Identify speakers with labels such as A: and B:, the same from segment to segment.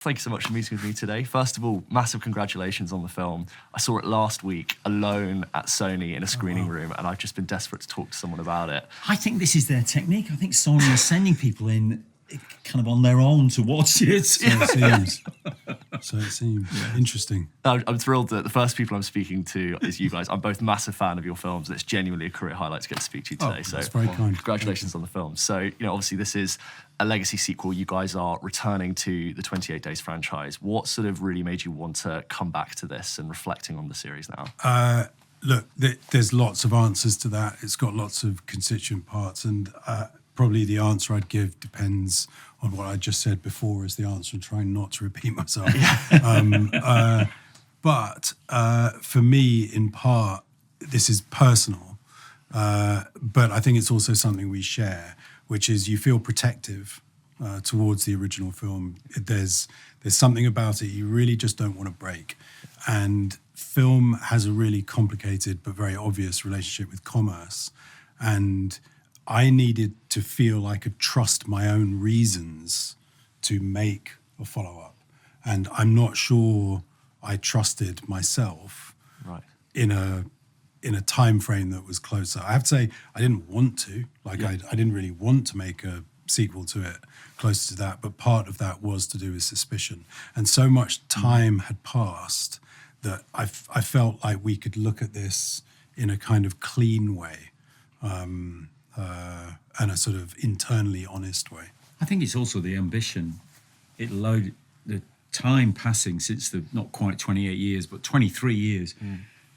A: Thank you so much for meeting with me today. First of all, massive congratulations on the film. I saw it last week alone at Sony in a screening room, and I've just been desperate to talk to someone about it.
B: I think this is their technique. I think Sony is sending people in kind of on their own to watch it.
C: So it seems. Yeah. Interesting.
A: I'm thrilled that the first people I'm speaking to is you guys. I'm both massive fan of your films, and it's genuinely a career highlight to get to speak to you today.
C: That's very kind.
A: Congratulations on the film. So, obviously this is a legacy sequel. You guys are returning to the 28 Days franchise. What sort of really made you want to come back to this and reflecting on the series now?
C: Look, there's lots of answers to that. It's got lots of constituent parts, and probably the answer I'd give depends on what I just said before as the answer, and trying not to repeat myself. But for me, in part, this is personal, but I think it's also something we share, which is you feel protective towards the original film. There's something about it you really just don't want to break. And film has a really complicated but very obvious relationship with commerce. And I needed to feel I could trust my own reasons to make a follow-up. And I'm not sure I trusted myself in a time frame that was closer. I have to say, I didn't want to. I didn't really want to make a sequel to it closer to that, but part of that was to do with suspicion. And so much time had passed that I felt like we could look at this in a kind of clean way. And a sort of internally honest way.
B: I think it's also the ambition. It allowed the time passing since the not quite 28 years, but 23 years,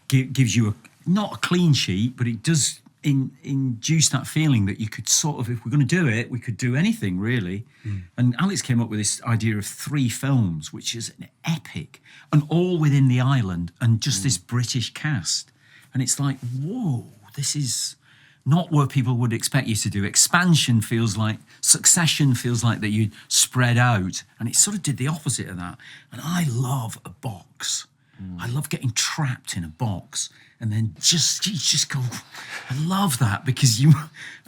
B: gives you not a clean sheet, but it does induce that feeling that you could sort of, if we're going to do it, we could do anything really. And Alex came up with this idea of 3 films, which is an epic, and all within the island, and just this British cast. And it's like, whoa, this is not what people would expect you to do. Expansion feels like, Succession feels like that you'd spread out, and it sort of did the opposite of that. And I love a box. I love getting trapped in a box and then just go, I love that, because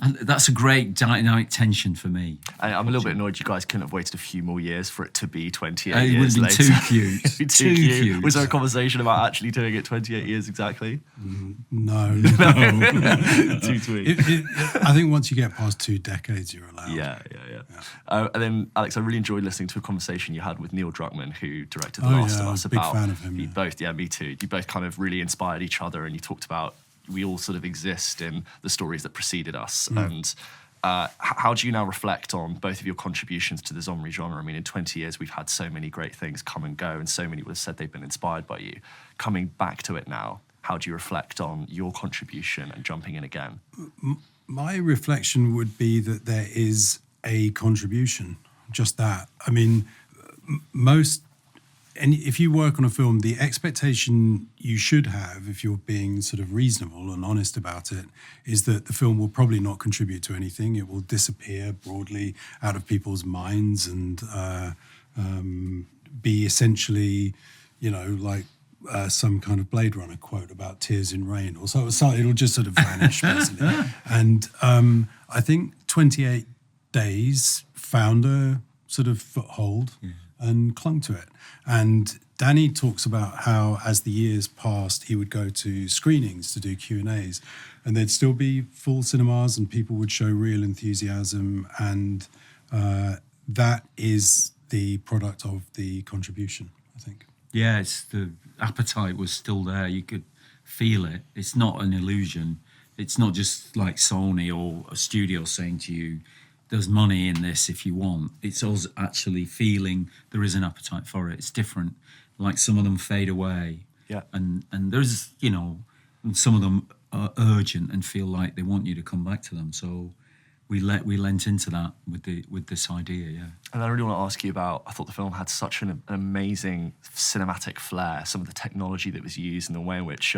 B: and that's a great dynamic tension for me.
A: I'm a little bit annoyed you guys couldn't have waited a few more years for it to be 28 years
B: It would have been
A: later.
B: too cute.
A: Too cute. Was there a conversation about actually doing it 28 years exactly?
C: No.
A: Too sweet.
C: I think once you get past 2 decades, you're allowed.
A: Yeah. And then, Alex, I really enjoyed listening to a conversation you had with Neil Druckmann, who directed The Last of Us.
C: Big fan of him.
A: Me too. You both kind of really inspired each other, and you talked about we all sort of exist in the stories that preceded us. And how do you now reflect on both of your contributions to the zombie genre? I mean, in 20 years, we've had so many great things come and go, and so many would have said they've been inspired by you. Coming back to it now, how do you reflect on your contribution and jumping in again?
C: My reflection would be that there is a contribution, just that. I mean, and if you work on a film, the expectation you should have, if you're being sort of reasonable and honest about it, is that the film will probably not contribute to anything. It will disappear broadly out of people's minds and be essentially, like some kind of Blade Runner quote about tears in rain, or so it'll just sort of vanish, basically. And I think 28 Days found a sort of foothold and clung to it. And Danny talks about how, as the years passed, he would go to screenings to do Q&As, and there'd still be full cinemas and people would show real enthusiasm, and that is the product of the contribution, I think.
B: Yeah, the appetite was still there. You could feel it. It's not an illusion. It's not just like Sony or a studio saying to you, there's money in this if you want. It's us actually feeling there is an appetite for it. It's different. Like some of them fade away. Yeah. And there's, and some of them are urgent and feel like they want you to come back to them. So we lent into that with this idea, yeah.
A: And I really want to ask you about, I thought the film had such an amazing cinematic flair, some of the technology that was used and the way in which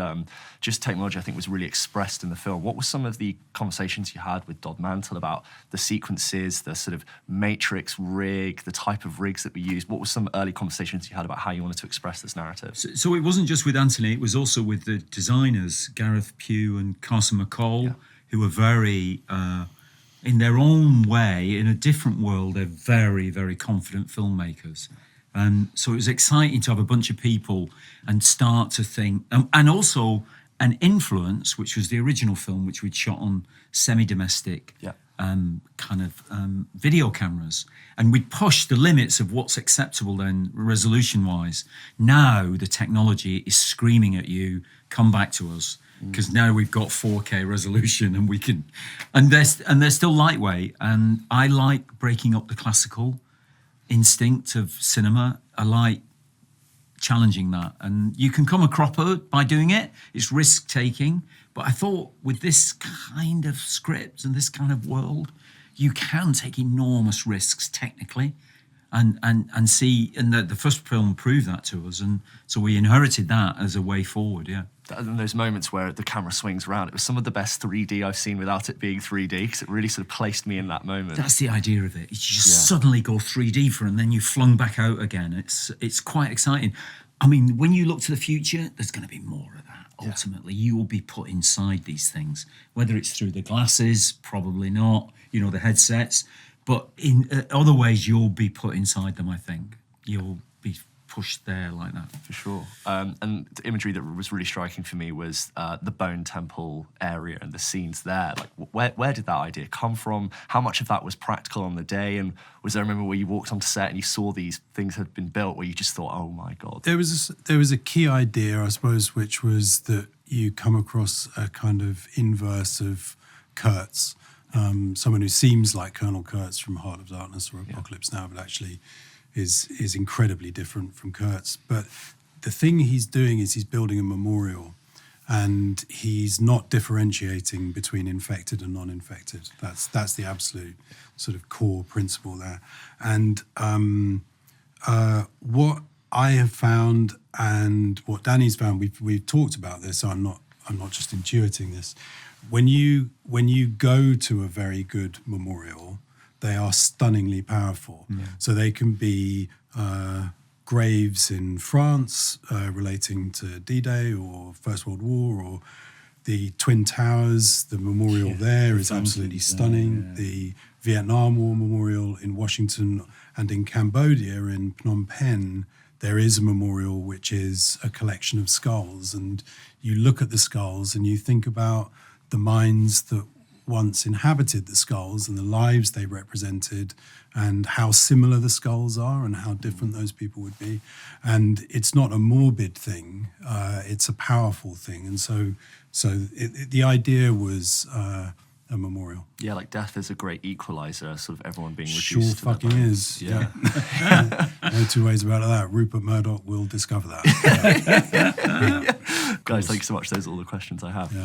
A: just technology, I think, was really expressed in the film. What were some of the conversations you had with Dodd Mantle about the sequences, the sort of matrix rig, the type of rigs that were used? What were some early conversations you had about how you wanted to express this narrative?
B: So it wasn't just with Anthony, it was also with the designers, Gareth Pugh and Carson McCall, who were very... in their own way, in a different world, they're very, very confident filmmakers. So it was exciting to have a bunch of people and start to think, and also an influence, which was the original film, which we'd shot on semi-domestic video cameras. And we'd pushed the limits of what's acceptable then resolution-wise. Now the technology is screaming at you, come back to us. Because now we've got 4K resolution and we can, and they're still lightweight. And I like breaking up the classical instinct of cinema. I like challenging that, and you can come a cropper by doing it. It's risk taking, but I thought with this kind of script and this kind of world, you can take enormous risks technically, and see. And the first film proved that to us, and so we inherited that as a way forward. Yeah.
A: And those moments where the camera swings around, it was some of the best 3D I've seen without it being 3D, because it really sort of placed me in that moment.
B: That's the idea of it. You just suddenly go 3D for it, and then you flung back out again. It's quite exciting. I mean, when you look to the future, there's going to be more of that. Ultimately, you will be put inside these things, whether it's through the glasses, probably not, the headsets, but in other ways, you'll be put inside them, I think. You'll be pushed there like that.
A: For sure. And the imagery that was really striking for me was the Bone Temple area and the scenes there. Like, where did that idea come from? How much of that was practical on the day? And was there a moment where you walked onto set and you saw these things had been built where you just thought, oh my God?
C: There was a key idea, I suppose, which was that you come across a kind of inverse of Kurtz, someone who seems like Colonel Kurtz from Heart of Darkness or Apocalypse Now, but actually is incredibly different from Kurtz. But the thing he's doing is he's building a memorial, and he's not differentiating between infected and non-infected. That's the absolute sort of core principle there. And what I have found and what Danny's found, we've talked about this, so I'm not just intuiting this. When you go to a very good memorial, they are stunningly powerful. Yeah. So they can be graves in France relating to D-Day or First World War, or the Twin Towers. The memorial there is absolutely stunning. Yeah. The Vietnam War memorial in Washington and in Cambodia, in Phnom Penh, there is a memorial which is a collection of skulls. And you look at the skulls and you think about the minds that once inhabited the skulls and the lives they represented, and how similar the skulls are and how different those people would be. And it's not a morbid thing, it's a powerful thing. And so the idea was a memorial.
A: Yeah, like death is a great equalizer, sort of everyone being reduced
C: sure
A: to
C: fucking
A: that
C: is. Yeah. No two ways about that. Rupert Murdoch will discover that.
A: Guys, thank you so much. Those are all the questions I have.
C: Yeah.